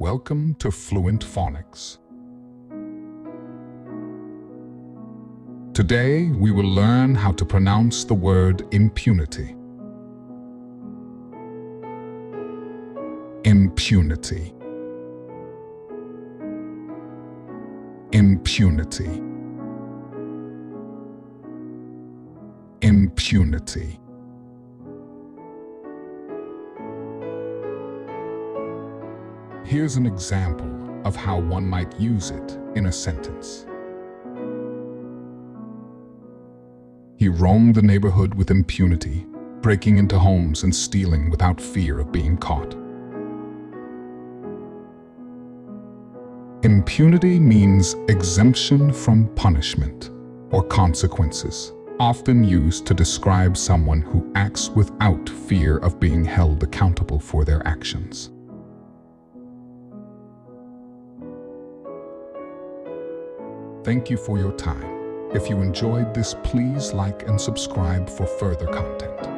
Welcome to Fluent Phonics. Today, we will learn how to pronounce the word impunity. Impunity. Impunity. Impunity. Here's an example of how one might use it in a sentence. He roamed the neighborhood with impunity, breaking into homes and stealing without fear of being caught. Impunity means exemption from punishment or consequences, often used to describe someone who acts without fear of being held accountable for their actions. Thank you for your time. If you enjoyed this, please like and subscribe for further content.